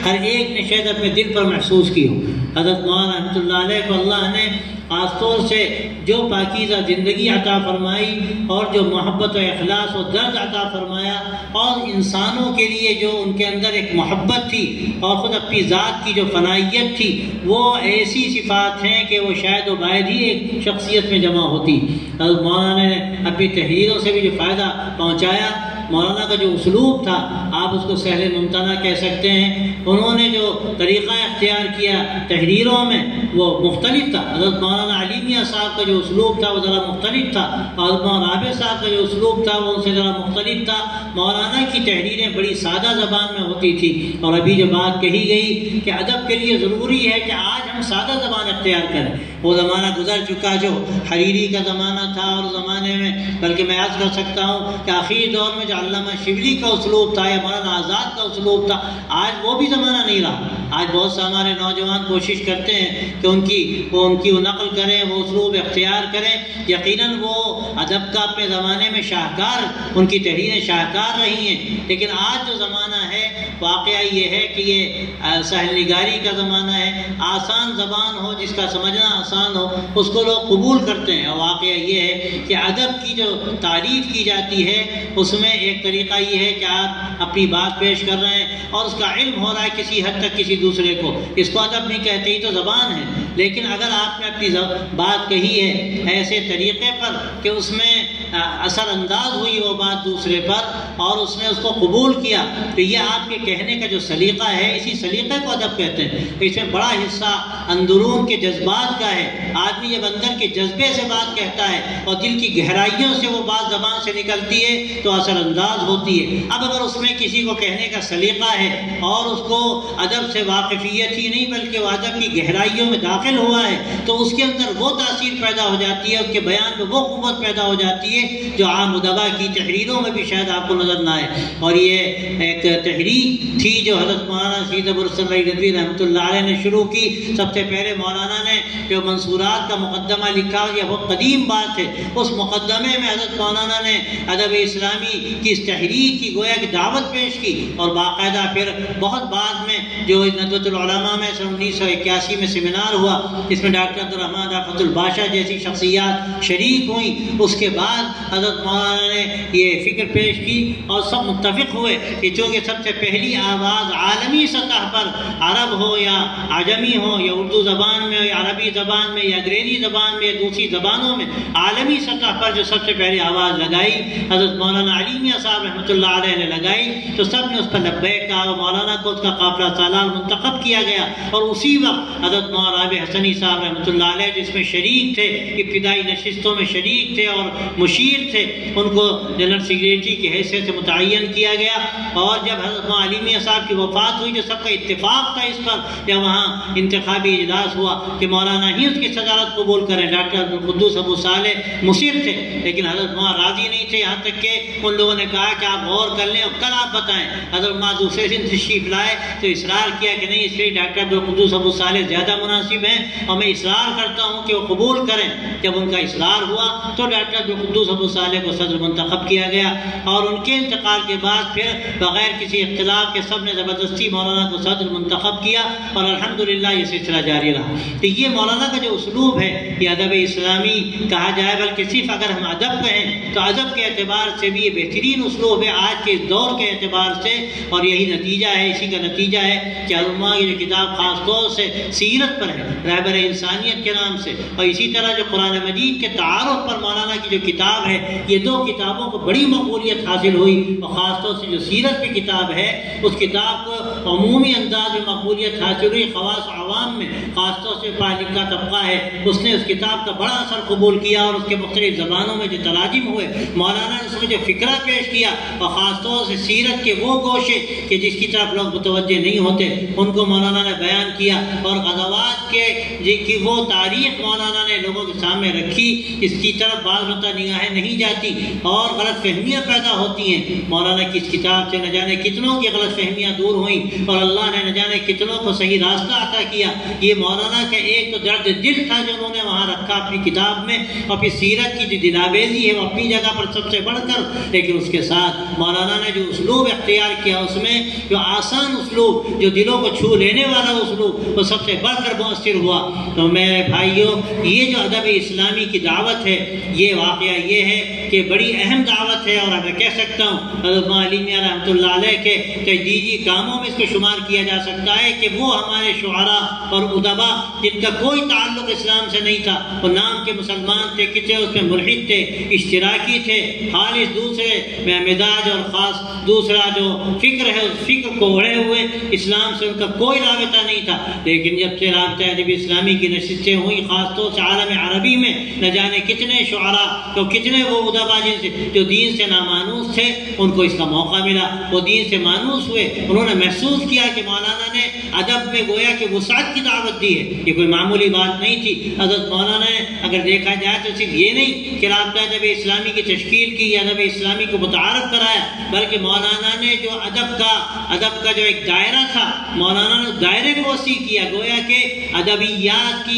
ہر ایک نے شاید اپنے دل پر محسوس کی ہو۔ حضرت مولانا رحمۃ اللہ علیہ کو اللہ نے خاص طور سے جو پاکیزہ زندگی عطا فرمائی اور جو محبت و اخلاص و درد عطا فرمایا، اور انسانوں کے لیے جو ان کے اندر ایک محبت تھی اور خود اپنی ذات کی جو فنائیت تھی، وہ ایسی صفات ہیں کہ وہ شاید و باید ہی ایک شخصیت میں جمع ہوتی۔ حضرت مولانا نے اپنی تحریروں سے بھی جو فائدہ پہنچایا، مولانا کا جو اسلوب تھا آپ اس کو سہل ممتنع کہہ سکتے ہیں، انہوں نے جو طریقہ اختیار کیا تحریروں میں وہ مختلف تھا۔ حضرت مولانا علی میاں صاحب کا جو اسلوب تھا وہ ذرا مختلف تھا، حضرت مولانا رابع صاحب کا جو اسلوب تھا وہ ان سے ذرا مختلف تھا۔ مولانا کی تحریریں بڑی سادہ زبان میں ہوتی تھی، اور ابھی جو بات کہی گئی کہ ادب کے لیے ضروری ہے کہ آج ہم سادہ زبان اختیار کریں، وہ زمانہ گزر چکا جو حریری کا زمانہ تھا، اور زمانے میں بلکہ میں عرض کر سکتا ہوں کہ آخری دور میں جو علامہ شبلی کا اسلوب تھا یا مولانا آزاد کا اسلوب تھا، آج وہ بھی زمانہ نہیں رہا۔ آج بہت سے ہمارے نوجوان کوشش کرتے ہیں کہ ان کی وہ نقل کریں، وہ اسلوب اختیار کریں۔ یقیناً وہ ادب کا اپنے زمانے میں شاہکار، ان کی تحریریں شاہکار رہی ہیں، لیکن آج جو زمانہ ہے واقعہ یہ ہے کہ یہ سہل نگاری کا زمانہ ہے، آسان زبان ہو، جس کا سمجھنا آسان ہو اس کو لوگ قبول کرتے ہیں۔ اور واقعہ یہ ہے کہ ادب کی جو تعریف کی جاتی ہے اس میں ایک طریقہ یہ ہے کہ آپ اپنی بات پیش کر رہے ہیں اور اس کا علم ہو رہا ہے کسی حد تک کسی دوسرے کو، اس کو ادب نہیں کہتے، ہی تو زبان ہے۔ لیکن اگر آپ نے اپنی بات کہی ہے ایسے طریقے پر کہ اس میں اثر انداز ہوئی وہ بات دوسرے پر اور اس نے اس کو قبول کیا، تو یہ آپ کے کہنے کا جو سلیقہ ہے، اسی سلیقے کو ادب کہتے ہیں۔ اس میں بڑا حصہ اندرون کے جذبات کا ہے۔ آدمی جب اندر کے جذبے سے بات کہتا ہے اور دل کی گہرائیوں سے وہ بات زبان سے نکلتی ہے تو اثر انداز ہوتی ہے۔ اب اگر اس میں کسی کو کہنے کا سلیقہ ہے اور اس کو ادب سے واقفیت ہی نہیں بلکہ وہ ادب کی گہرائیوں میں داخل ہوا ہے تو اس کے اندر وہ تاثیر پیدا ہو جاتی ہے، اس کے بیان میں وہ قوت پیدا ہو جاتی ہے جو عام ادبا کی تحریروں میں بھی شاید آپ کو نظر نہ آئے۔ اور یہ ایک تحریر تھی جو حضرت مولانا سید ابو الحسن ندوی رحمۃ اللہ علیہ نے شروع کی۔ سب سے پہلے مولانا نے جو منصورات کا مقدمہ لکھا، یہ بہت قدیم بات ہے، اس مقدمے میں حضرت مولانا نے ادب اسلامی کی اس تحریر کی گویا کہ دعوت پیش کی، اور باقاعدہ پھر بہت بعد میں جو ندوۃ العلماء میں 1981 میں سیمینار ہوا، اس میں ڈاکٹر عبدالرحمن رافت الباشا جیسی شخصیات شریک ہوئیں، اس کے بعد حضرت مولانا نے یہ فکر پیش کی اور سب متفق ہوئے کہ چونکہ سب سے پہلی آواز عالمی سطح پر عرب ہو یا عجمی ہو یا اردو زبان میں یا عربی زبان میں یا انگریزی زبان میں یا دوسری زبانوں میں عالمی سطح پر جو سب سے پہلی آواز لگائی حضرت مولانا علی میاں صاحب رحمۃ اللہ علیہ نے لگائی، تو سب نے اس پر لبیک کہا اور مولانا کو اس کا قافلہ سالار منتخب کیا گیا۔ اور اسی وقت حضرت مولانا رابع حسنی صاحب رحمۃ اللہ علیہ جس میں شریک تھے، ابتدائی نشستوں میں شریک تھے اور مشیر تھے، ان کو جنرل سیکریٹری کی حیثیت سے متعین کیا گیا۔ اور جب حضرت مولانا علی میاں صاحب کی وفات ہوئی جو سب کا اتفاق تھا اس پر، جب وہاں انتخابی اجلاس ہوا کہ مولانا ہی اس کی صدارت قبول کریں، ڈاکٹر عبدالقدوس ابو صالح مصر تھے، لیکن حضرت مولانا راضی نہیں تھے، یہاں تک کہ ان لوگوں نے کہا کہ آپ غور کر لیں اور کل آپ بتائیں۔ حضرت مولانا دوسرے دن تشریف لائے تو اصرار کیا کہ نہیں، اس لیے ڈاکٹر عبدالقدوس ابو صالح زیادہ مناسب ہیں اور میں اصرار کرتا ہوں کہ وہ قبول کریں۔ جب ان کا اصرار ہوا تو ڈاکٹر عبدالقدوس ابو صالح کو صدر منتخب کیا گیا، اور ان کے انتقال کے بعد پھر بغیر کسی اختلاف کے سب نے زبردستی مولانا کو صدر منتخب کیا، اور الحمدللہ یہ سلسلہ جاری رہا۔ تو یہ مولانا کا جو اسلوب ہے یہ ادب اسلامی کہا جائے، بلکہ صرف اگر ہم ادب کہیں تو ادب کے اعتبار سے بھی یہ بہترین اسلوب ہے آج کے دور کے اعتبار سے، اور یہی نتیجہ ہے، اسی کا نتیجہ ہے کہ علماء کی جو کتاب خاص طور سے سیرت پر ہے، رہبر انسانیت کے نام سے، اور اسی طرح جو قرآن مجید کے تعارف پر مولانا کی جو کتاب ہے، یہ دو کتابوں کو بڑی مقبولیت حاصل ہوئی، اور خاص طور سے جو سیرت کی کتاب ہے اس کتاب کو عمومی انداز میں مقبولیت حاصل ہوئی، خواص عوام میں خاص طور سے پڑھا لکھا طبقہ ہے اس نے اس کتاب کا بڑا اثر قبول کیا، اور اس کے مختلف زبانوں میں جو تراجم ہوئے، مولانا نے اس میں جو فکرہ پیش کیا، اور خاص طور سے سیرت کے وہ گوشے کہ جس کی طرف لوگ متوجہ نہیں ہوتے ان کو مولانا نے بیان کیا، اور غزوات کے کی وہ تاریخ مولانا نے لوگوں کے سامنے رکھی، اس کی طرف بعض مرتبہ نگاہیں نہیں جاتی اور غلط فہمیاں پیدا ہوتی ہیں۔ مولانا کی اس کتاب سے نہ جانے کتنوں کی غلط فہمیاں دور ہوئیں اور اللہ نے نہ جانے کتنوں کو صحیح راستہ عطا کیا۔ یہ مولانا کا ایک تو درد دل تھا جو انہوں نے وہاں رکھا اپنی کتاب میں، اور پھر سیرت کی جو دلاویزی ہے وہ اپنی جگہ پر سب سے بڑھ کر، لیکن اس کے ساتھ مولانا نے جو اسلوب اختیار کیا اس میں جو آسان اسلوب، جو دلوں کو چھو لینے والا اسلوب، وہ سب سے بڑھ کر مؤثر ہوا۔ تو میرے بھائیوں، یہ جو ادب اسلامی کی دعوت ہے، یہ واقعہ یہ ہے کہ بڑی اہم دعوت ہے، اور میں کہہ سکتا ہوں حضرت علی میاں رحمۃ اللہ علیہ کے تجدیدی کاموں میں اس کو شمار کیا جا سکتا ہے کہ وہ ہمارے شعراء اور ادبا جن کا کوئی تعلق اسلام سے نہیں تھا، وہ نام کے مسلمان تھے، کتنے اس میں ملحد تھے، اشتراکی تھے، خالص دوسرے مزاج اور خاص دوسرا جو فکر ہے اس فکر کو اڑے ہوئے، اسلام سے ان کا کوئی رابطہ نہیں تھا، لیکن جب سے رابطہ ادب اسلامی کی نشستیں ہوئیں، خاص طور سے عالم عربی میں نہ جانے کتنے شعراء تو کتنے وہ ادبا جو دین سے نامانوس تھے، ان کو اس کا موقع ملا، وہ دین سے مانوس ہوئے، انہوں نے محسوس کیا کہ مولانا نے ادب میں گویا کہ وسعت کی دعوت دی ہے، یہ کوئی معمولی بات نہیں تھی۔ حضرت مولانا نے اگر دیکھا جائے تو صرف یہ نہیں کہ رابطہ ادب اسلامی کی تشکیل کی یا ادب اسلامی کو متعارف کرایا، بلکہ مولانا نے جو ادب کا جو ایک دائرہ تھا، مولانا نے دائرے کو وسیع کیا، گویا کہ ادبیات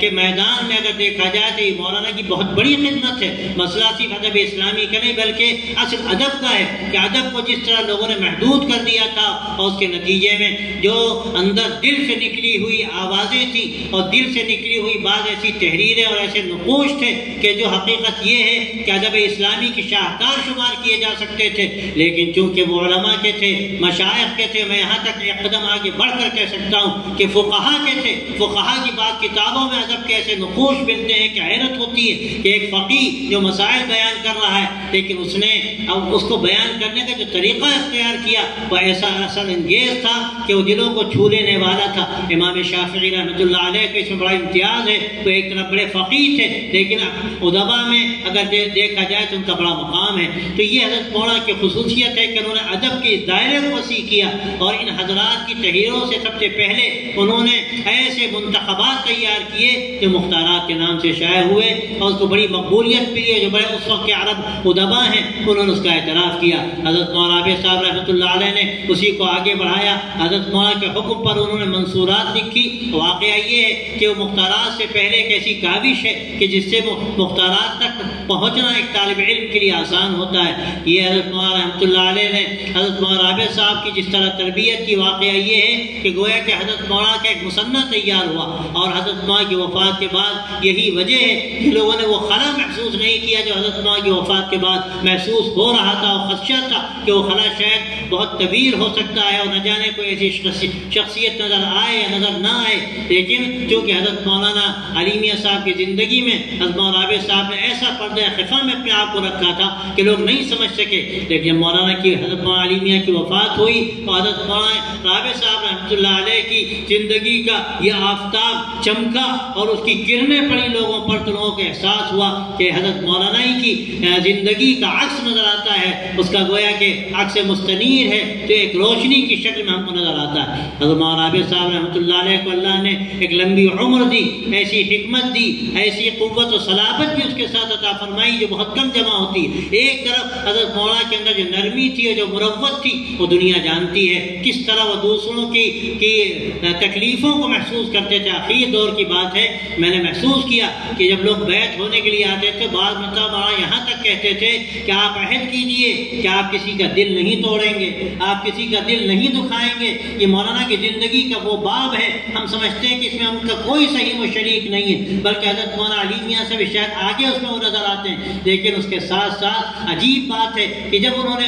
کے میدان میں اگر دیکھا جائے تو یہ مولانا کی بہت بڑی خدمت ہے۔ مسئلہ صرف ادب اسلامی کا نہیں بلکہ اصل ادب کا ہے کہ ادب کو جس طرح لوگوں نے محدود کر دیا تھا، اور اس کے نتیجے میں جو اندر دل سے نکلی ہوئی آوازیں تھیں اور دل سے نکلی ہوئی بعض ایسی تحریریں اور ایسے نقوش تھے کہ جو حقیقت یہ ہے کہ ادب اسلامی کی شاہکار شمار کیے جا سکتے تھے، لیکن چونکہ وہ علماء کے تھے، مشائخ کے تھے، میں یہاں تک ایک قدم آگے بڑھ کر کہہ سکتا ہوں کہ فقہا کے تھے، فقہا کی بات کتابوں میں ادب کے ایسے نقوش ملتے ہیں کہ حیرت ہوتی ہے کہ ایک فقیہ جو مسائل بیان کر رہا ہے، لیکن اس نے اس کو بیان کرنے کا جو طریقہ اختیار کیا وہ ایسا اثر انگیز تھا کہ وہ دلوں کو چھو لینے والا تھا۔ امام شافعی رحمۃ اللہ علیہ کا اس میں بڑا امتیاز ہے، وہ ایک طرف بڑے فقیہ تھے، لیکن ادبا میں اگر دیکھا جائے تو ان کا بڑا مقام ہے۔ تو یہ حضرت مولانا کی خصوصیت ہے کہ انہوں نے ادب کے دائرے کو وسیع کیا، اور ان حضرات کی تحریروں سے سب سے پہلے انہوں نے ایسے منتخبات تیار کیے جو مختارات کے نام سے شائع ہوئے، اور اس کو بڑی مقبولیت ملی ہے۔ جو بڑے اس وقت کے عرب ادبا ہیں انہوں نے اس کا اعتراف کیا۔ حضرت مولانا رابع صاحب رحمۃ اللہ علیہ نے اسی کو آگے بڑھایا، حضرت مولانا کے حکم پر انہوں نے منصورات لکھی۔ واقعہ یہ ہے کہ وہ مختارات سے پہلے ایک ایسی کاوش ہے کہ جس سے مختارات تک پہنچنا ایک طالب علم کے لیے آسان ہوتا ہے۔ یہ حضرت مولانا رحمۃ اللہ علیہ نے حضرت مولانا رابع صاحب کی جس طرح تربیت کی، واقعہ یہ ہے کہ گویا کہ حضرت مولانا کا ایک مصنف تیار ہوا، اور حضرت مولانا کی وفات کے بعد یہی وجہ ہے کہ لوگوں نے وہ خلا محسوس نہیں کیا جو حضرت مولانا کی وفات کے بعد محسوس ہو رہا تھا، اور خدشہ تھا کہ وہ خلا شاید بہت طویل ہو سکتا ہے اور نہ جانے کوئی ایسی شخصیت نظر آئے یا نظر نہ آئے، لیکن چونکہ حضرت مولانا علی میاں صاحب کی زندگی میں حضرت مولانا رابع صاحب نے ایسا پردہ خفا میں اپنے آپ کو رکھا تھا کہ لوگ نہیں سمجھ سکے، لیکن مولانا کی حضرت مولانا علی میاں کی وفات ہوئی اور حضرت مولانا رابع صاحب رحمۃ اللہ علیہ کی زندگی کا یہ آفتاب چمکا اور اس کی کرنیں پڑی لوگوں پر، تو لوگوں کو احساس ہوا کہ حضرت مولانا کی زندگی کا عکس نظر آتا ہے، اس کا گویا کہ عکس مستنیر ہے، تو ایک روشنی کی شکل میں ہم کو نظر آتا ہے۔ حضرت مولانا رابع صاحب رحمۃ اللہ علیہ کو اللہ نے ایک لمبی عمر دی، ایسی حکمت دی، ایسی قوت و صلابت بھی اس کے ساتھ عطا فرمائی جو بہت کم جمع ہوتی ہے۔ ایک طرف حضرت مولانا کے اندر جو نرمی تھی اور جو مروت تھی، وہ دنیا جانتی ہے کس طرح وہ دوسروں کی تکلیفوں کو محسوس کرتے تھے۔ آخری دور کی بات ہے، میں نے محسوس کیا کہ جب لوگ بیعت ہونے کے لیے آتے تھے، بعض مرتبہ یہاں تک کہتے تھے کہ آپ عہد کیجئے کہ آپ کسی کا دل نہیں توڑیں گے، آپ کسی کا دل نہیں دکھائیں گے۔ یہ مولانا کی زندگی کا وہ باب ہے، ہم سمجھتے ہیں کہ اس میں ان کا کوئی صحیح و شریک نہیں ہے، بلکہ حضرت مولانا علی میاں سے بھی شاید آگے اس میں وہ نظر آتے ہیں، لیکن اس کے ساتھ ساتھ عجیب بات ہے کہ جب انہوں نے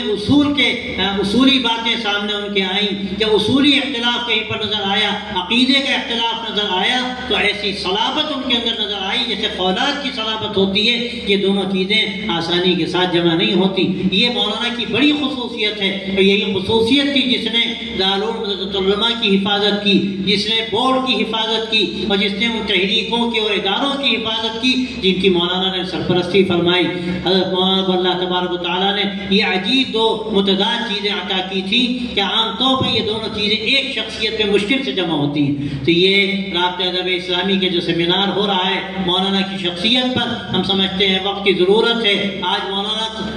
اصولی باتیں سامنے ان کے آئیں، جب اصولی اختلاف کہیں پر نظر آیا، عقیدے کا اختلاف نظر آیا، تو ایسی صلابت ان کے اندر نظر آئی جیسے فولاد کی صلابت ہوتی ہے۔ یہ دونوں چیزیں آسانی کے ساتھ جمع نہیں ہوتی، یہ مولانا کی بڑی خصوصیت ہے، اور یہی خصوصیت تھی جس نے دارالعلوم کی حفاظت کی، جس نے بورڈ کی حفاظت کی، اور جس نے ان تحریکوں کی اور اداروں کی حفاظت کی جن کی مولانا نے سرپرستی فرمائی۔ حضرت مولانا کو اللہ تبارک و تعالیٰ نے یہ عجیب دو متضاد چیزیں عطا کی تھی کہ عام طور پر یہ دونوں چیزیں ایک شخصیت میں مشکل سے جمع ہوتی ہیں۔ تو یہ رابطہ ادب اسلامی کے جو سیمینار ہو رہا ہے مولانا کی شخصیت پر، ہم سمجھتے ہیں وقت وقت کی ضرورت ہے۔ آج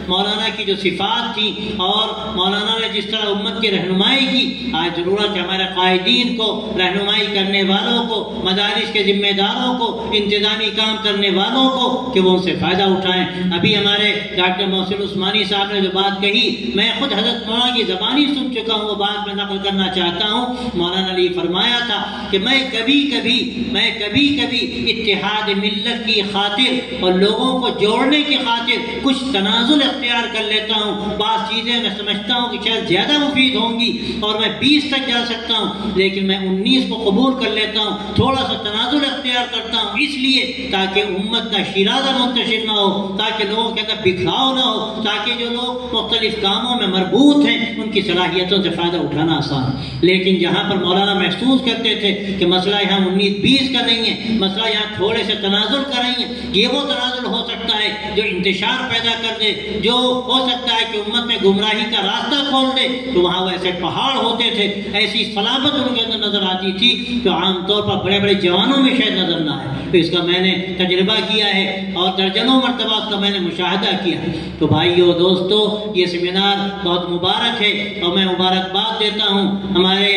مولانا کی جو صفات تھی اور مولانا نے جس طرح امت کی رہنمائی کی، آج ضرورت ہے ہمارے قائدین کو، رہنمائی کرنے والوں کو، مدارس کے ذمہ داروں کو، انتظامی کام کرنے والوں کو کہ وہ ان سے فائدہ اٹھائیں۔ ابھی ہمارے ڈاکٹر محسن عثمانی صاحب نے جو بات کہی، میں خود حضرت مولانا کی زبانی سن چکا ہوں، وہ بات میں نقل کرنا چاہتا ہوں۔ مولانا علی فرمایا تھا کہ میں کبھی کبھی اتحاد ملت کی خاطر اور لوگوں کو جوڑنے کی خاطر کچھ تنازل اختیار کر لیتا ہوں۔ بعض چیزیں میں سمجھتا ہوں کہ شاید زیادہ مفید ہوں گی اور میں 20 تک جا سکتا ہوں، لیکن میں 19 کو قبول کر لیتا ہوں، تھوڑا سا تنازل اختیار کرتا ہوں، اس لیے تاکہ امت کا شیرازہ منتشر نہ ہو، تاکہ لوگوں کے اندر بکھراؤ نہ ہو، تاکہ جو لوگ مختلف کاموں میں مربوط ہیں ان کی صلاحیتوں سے فائدہ اٹھانا آسان۔ لیکن جہاں پر مولانا محسوس کرتے تھے کہ مسئلہ یہاں 19-20 کا نہیں ہے، مسئلہ یہاں تھوڑے سے تنازل کا نہیں ہے، یہ وہ تنازل ہو سکتا ہے جو انتشار پیدا کر دے، جو ہو سکتا ہے کہ امت میں گمراہی کا راستہ کھول دے، تو وہاں وہ ایسے پہاڑ ہوتے تھے، ایسی صلابت ان کے اندر نظر آتی تھی جو عام طور پر بڑے بڑے جوانوں میں شاید نظر نہ آئے۔ تو اس کا میں نے تجربہ کیا ہے اور درجنوں مرتبہ اس کا میں نے مشاہدہ کیا ہے۔ تو بھائیو دوستو، یہ سیمینار بہت مبارک ہے اور میں مبارکباد دیتا ہوں ہمارے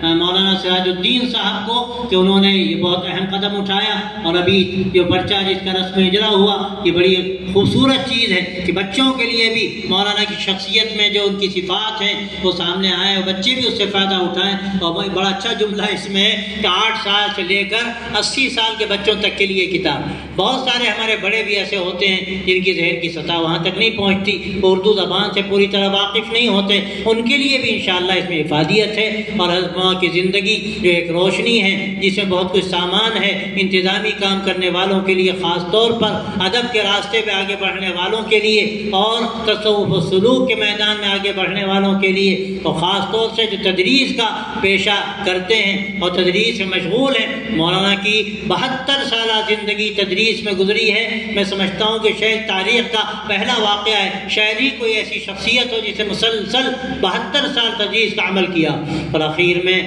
مولانا سراج الدین صاحب کو کہ انہوں نے یہ بہت اہم قدم اٹھایا، اور ابھی جو پرچہ جس کا رسم اجرا ہوا، یہ بڑی خوبصورت چیز ہے کہ بچوں کے لیے بھی مولانا کی شخصیت میں جو ان کی صفات ہیں وہ سامنے آئے اور بچے بھی اس سے فائدہ اٹھائیں۔ اور بڑا اچھا جملہ اس میں ہے کہ 8 سال سے لے کر 80 سال کے بچوں تک کے لیے کتاب۔ بہت سارے ہمارے بڑے بھی ایسے ہوتے ہیں جن کی ذہن کی سطح وہاں تک نہیں پہنچتی، اردو زبان سے پوری طرح واقف نہیں ہوتے، ان کے لیے بھی انشاءاللہ اس میں افادیت ہے۔ اور حضرت مولانا کی زندگی جو ایک روشنی ہے جس میں بہت کچھ سامان ہے، انتظامی کام کرنے والوں کے لیے، خاص طور پر ادب کے راستے پہ آگے بڑھنے والوں کے لیے اور تصوف و سلوک کے میدان میں آگے بڑھنے والوں کے لیے، اور خاص طور سے جو تدریس کا پیشہ کرتے ہیں اور تدریس میں مشغول ہیں۔ مولانا کی 72 سالہ زندگی تدریس میں گزری ہے۔ میں سمجھتا ہوں کہ شاید تاریخ کا پہلا واقعہ ہے، شاید ہی کوئی ایسی شخصیت ہو جسے مسلسل 72 سال تدریس کا عمل کیا۔ اور آخر میں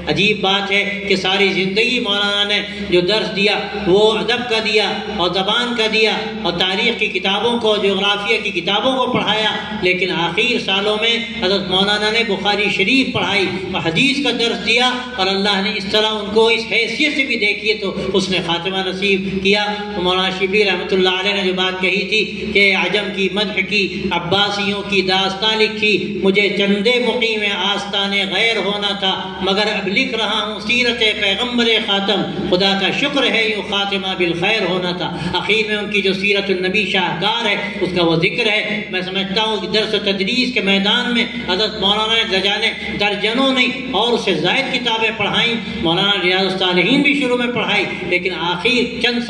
عجیب بات ہے کہ ساری زندگی مولانا نے جو درس دیا وہ ادب کا دیا اور زبان کا دیا اور تاریخ کی کتابوں کو، جغرافیہ کی کتابوں کو پڑھایا، لیکن آخر سالوں میں حضرت مولانا نے بخاری شریف پڑھائی اور حدیث کا درس دیا، اور اللہ نے اس طرح ان کو اس حیثیت سے بھی دیکھیے تو اس نے خاتمہ نصیب کیا۔ تو مولانا شبلی رحمۃ اللہ علیہ نے جو بات کہی تھی کہ عجم کی مدح کی، عباسیوں کی داستان لکھی، مجھے چندے مقیم آستانے غیر ہونا تھا، مگر اب لکھ رہا ہوں سیرت پیغمبر خاتم، خدا کا شکر ہے یوں خاتمہ بالخیر ہونا تھا۔ آخر میں ان کی جو سیرت النبی شاہکار ہے اس کا وہ ذکر ہے۔ میں سمجھتا ہوں کہ درس و تدریس کے میدان میں حضرت مولانا نے رجانے درجنوں نہیں اور اس سے زائد کتابیں پڑھائیں۔ مولانا ریاض الصالحین بھی شروع میں پڑھائی، لیکن آخر چند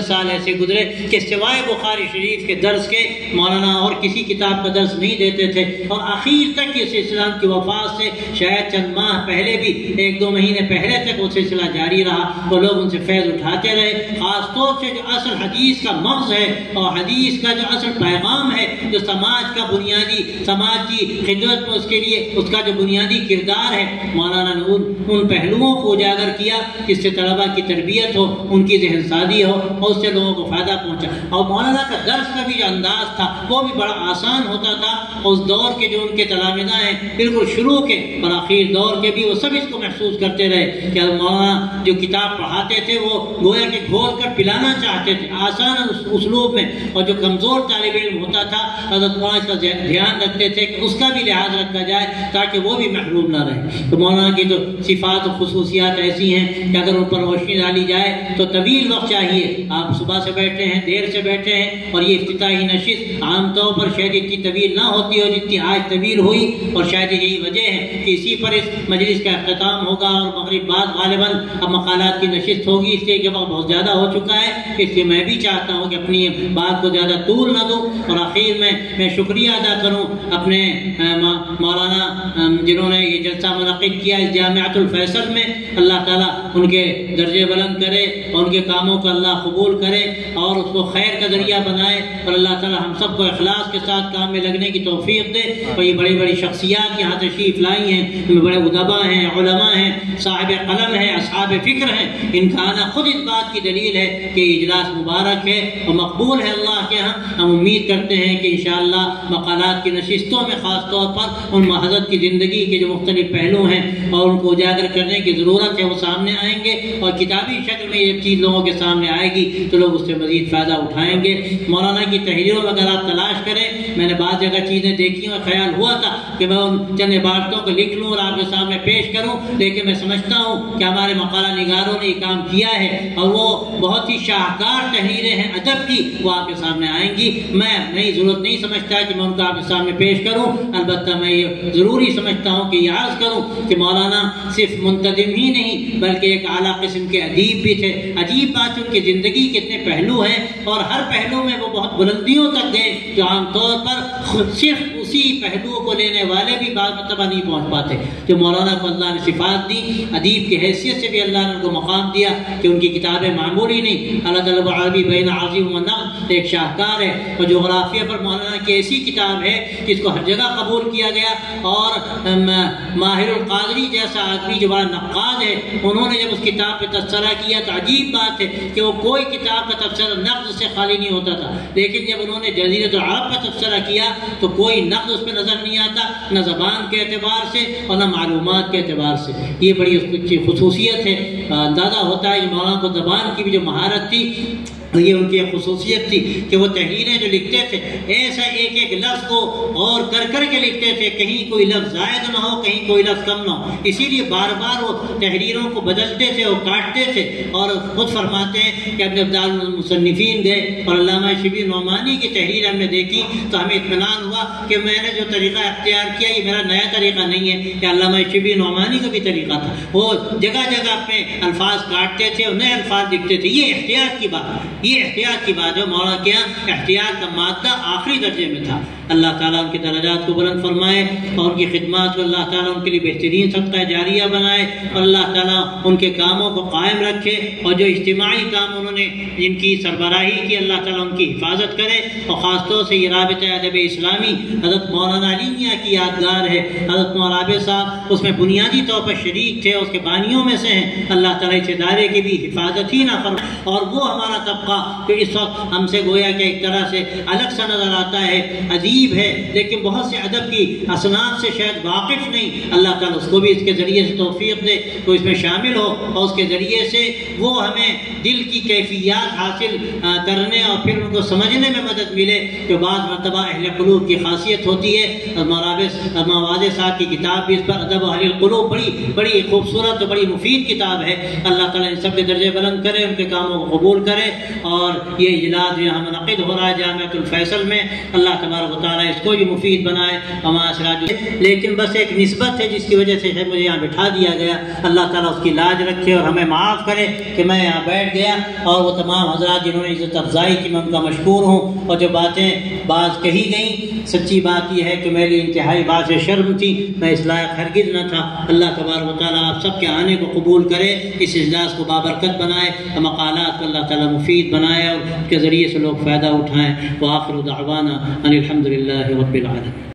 سال ایسے گزرے کہ سوائے بخاری شریف کے درس کے مولانا اور کسی کتاب کا درس نہیں دیتے تھے، اور آخر تک اس اسلام کی وفات سے شاید چند ماہ پہلے بھی 1-2 مہینے پہلے تک وہ سلسلہ جاری رہا، وہ لوگ ان سے فیض اٹھاتے رہے۔ خاص طور سے جو اصل حدیث کا مغز ہے اور حدیث کا جو اصل پیغام ہے، جو سماج کا بنیادی، سماج کی خدمت میں اس کے لیے اس کا جو بنیادی کردار ہے، مولانا نے ان پہلوؤں کو اجاگر کیا جس سے طلباء کی تربیت ہو، ان کی ذہن سازی ہو اور اس سے لوگوں کو فائدہ پہنچا۔ اور مولانا کا درس کا بھی جو انداز تھا وہ بھی بڑا آسان ہوتا تھا۔ اس دور کے جو ان کے تلامذہ ہیں، بالکل شروع کے اور آخر دور کے بھی، وہ سب اس کو محسوس کرتے رہے کہ مولانا جو کتاب پڑھاتے تھے وہ گویا کہ گھول کر پلانا چاہتے تھے آسان اسلوب میں، اور جو کمزور طالب علم ہوتا تھا حضرت مولانا اس کا دھیان رکھتے تھے کہ اس کا بھی لحاظ رکھا جائے تاکہ وہ بھی محروم نہ رہے۔ تو مولانا کی تو صفات و خصوصیات ایسی ہیں کہ اگر ان پر روشنی ڈالی جائے تو طویل وقت چاہیے۔ آپ صبح سے بیٹھے ہیں، دیر سے بیٹھے ہیں، اور یہ افتتاحی نشست عام طور پر شاید اتنی طویل نہ ہوتی ہو جتنی آج طویل ہوئی، اور شاید یہی وجہ ہے کہ اسی پر اس مجلس کا اختتام ہوگا اور مغرب بعد غالباً اب مقالات کی نشست ہوگی، اس لیے کہ وقت بہت زیادہ ہو چکا ہے۔ اس لیے میں بھی چاہتا ہوں کہ اپنی بات کو زیادہ طول نہ دوں۔ اور آخر میں شکریہ ادا کروں اپنے مولانا جنہوں نے یہ جلسہ منعقد کیا اس جامعۃ الفیصل میں، اللہ تعالیٰ ان کے درجے بلند کرے اور ان کے کاموں کو اللہ قبول کرے اور اس کو خیر کا ذریعہ بنائے، اور اللہ تعالیٰ ہم سب کو اخلاص کے ساتھ کام میں لگنے کی توفیق دے۔ اور یہ بڑی بڑی شخصیات یہاں تشریف لائی ہیں، ان میں بڑے ادبا ہیں، علماء ہیں، صاحب قلم ہیں، اصحاب فکر ہیں، ان کا آنا خود اس بات کی دلیل ہے کہ یہ اجلاس مبارک ہے اور مقبول ہے اللہ کے ہاں۔ ہم امید کرتے ہیں کہ انشاءاللہ مقالات کی نشستوں میں خاص طور پر ان حضرت کی زندگی کے جو مختلف پہلو ہیں اور ان کو اجاگر کرنے کی ضرورت ہے وہ سامنے آئیں گے، اور کتابی شکل میں یہ چیز لوگوں کے سامنے آئے گی تو لوگ اس سے مزید فائدہ اٹھائیں گے۔ مولانا کی تحریروں میں اگر آپ تلاش کریں، میں نے بعض جگہ چیزیں دیکھی اور خیال ہوا تھا کہ میں ان چند عبارتوں کو لکھ لوں اور آپ کے سامنے پیش کروں، لیکن میں سمجھتا ہوں کہ ہمارے مقالہ نگاروں نے یہ کام کیا ہے اور وہ بہت ہی شاہکار تحریریں ہیں ادب کی، وہ آپ کے سامنے آئیں گی۔ میں نہیں ضرورت نہیں سمجھتا کہ میں ان کو آپ کے سامنے پیش کروں، البتہ میں یہ ضروری سمجھتا ہوں کہ یہ عرض کروں کہ مولانا صرف منتظم ہی نہیں بلکہ ایک اعلیٰ قسم کے ادیب بھی تھے۔ عجیب بات ہے ان کی زندگی کے اتنے پہلو ہیں اور ہر پہلو میں وہ بہت بلندیوں تک گئے جو عام طور پر صرف اسی پہلو کو لینے والے بھی بعض مرتبہ نہیں پہنچ پاتے۔ جو مولانا کو اللہ نے صفات دی، ادیب کی حیثیت سے بھی اللہ نے ان کو مقام دیا کہ ان کی کتابیں معمولی نہیں۔ اللہ تعالیٰ عربی بین عظیم و نقد ایک شاہکار ہے، اور جغرافیہ پر مولانا کی ایسی کتاب ہے جس کو ہر جگہ قبول کیا گیا، اور ماہر القادری جیسا آدمی جو بڑا نقاد ہے، انہوں نے جب اس کتاب پہ تبصرہ کیا تو عجیب بات ہے کہ وہ کوئی کتاب کا تبصرہ نقد سے خالی نہیں ہوتا تھا، لیکن جب انہوں نے جزیرۃ العرب کا تبصرہ کیا تو کوئی نقد اس پہ نظر نہیں آتا، نہ زبان کے اعتبار سے اور نہ معلومات کے اعتبار سے۔ یہ بڑی اس کی خصوصیت ہے۔ اندازہ ہوتا ہے کہ مولانا کو زبان کی بھی جو مہارت تھی یہ ان کی خصوصیت تھی کہ وہ تحریریں جو لکھتے تھے ایسا ایک ایک لفظ کو غور کر کر کے لکھتے تھے، کہیں کوئی لفظ زائد نہ ہو، کہیں کوئی لفظ کم نہ ہو، اسی لیے بار بار وہ تحریروں کو بدلتے تھے اور کاٹتے تھے۔ اور خود فرماتے ہیں کہ اپنے ابدال المصنفین گئے اور علامہ شبیر نعمانی کی تحریر ہم نے دیکھی تو ہمیں اطمینان ہوا کہ میں نے جو طریقہ اختیار کیا یہ میرا نیا طریقہ نہیں ہے، کہ علامہ شبیر نعمانی کا بھی طریقہ تھا، وہ جگہ جگہ اپنے الفاظ کاٹتے تھے اور نئے الفاظ لکھتے تھے۔ یہ احتیاط کی بات ہے، یہ احتیاط کی بات ہے۔ مولانا کے یہاں احتیاط کا مادہ آخری درجے میں تھا۔ اللہ تعالیٰ ان کے درجات کو بلند فرمائے اور ان کی خدمات کو اللہ تعالیٰ ان کے لیے بہترین صدقہ جاریہ بنائے، اور اللہ تعالیٰ ان کے کاموں کو قائم رکھے، اور جو اجتماعی کام انہوں نے جن کی سربراہی کی اللہ تعالیٰ ان کی حفاظت کرے۔ اور خاص طور سے یہ رابطہ ادب اسلامی حضرت مولانا علی میاں کی یادگار ہے۔ حضرت مولانا صاحب اس میں بنیادی طور پر شریک تھے، اس کے بانیوں میں سے ہیں۔ اللہ تعالیٰ اس ادارے کی بھی حفاظت ہی نہ فرمائے، اور وہ ہمارا طبقہ جو اس وقت ہم سے گویا کہ ایک طرح سے الگ سا نظر آتا ہے، ادیب ہے لیکن بہت سے ادب کی اصناف سے شاید واقف نہیں، اللہ تعالیٰ اس کو بھی اس کے ذریعے سے توفیق دے تو اس میں شامل ہو، اور اس کے ذریعے سے وہ ہمیں دل کی کیفیات حاصل کرنے اور پھر ان کو سمجھنے میں مدد ملے، جو بعض مرتبہ اہل قلوب کی خاصیت ہوتی ہے۔ مولانا واضح صاحب کی کتاب بھی اس پر ادب اہل القلوب بڑی خوبصورت اور بڑی مفید کتاب ہے۔ اللہ تعالیٰ ان سب کے درجے بلند کرے، ان کے کاموں کو قبول کرے، اور یہ اجلاس یہاں منعقد ہو رہا ہے جامعۃ الفیصل میں، اللہ تبارک و تعالیٰ اس کو بھی مفید بنائے۔ لیکن بس ایک نسبت ہے جس کی وجہ سے مجھے یہاں بٹھا دیا گیا، اللہ تعالیٰ اس کی لاج رکھے اور ہمیں معاف کرے کہ میں یہاں بیٹھ گیا، اور وہ تمام حضرات جنہوں نے عزت افزائی کی میں ان کا مشکور ہوں، اور جو باتیں بعض کہی گئیں سچی بات یہ ہے کہ میری انتہائی باعث شرم تھی، میں اس لائق ہرگز نہ تھا۔ اللہ تبارک و تعالیٰ آپ سب کے آنے کو قبول کرے، اس اجلاس کو بابرکت بنائے، مقالات کو اللہ تعالیٰ مفید بنائے اور اس کے ذریعے سے لوگ فائدہ اٹھائیں۔ وآخر دعوانا ان الحمد للہ رب العالمین۔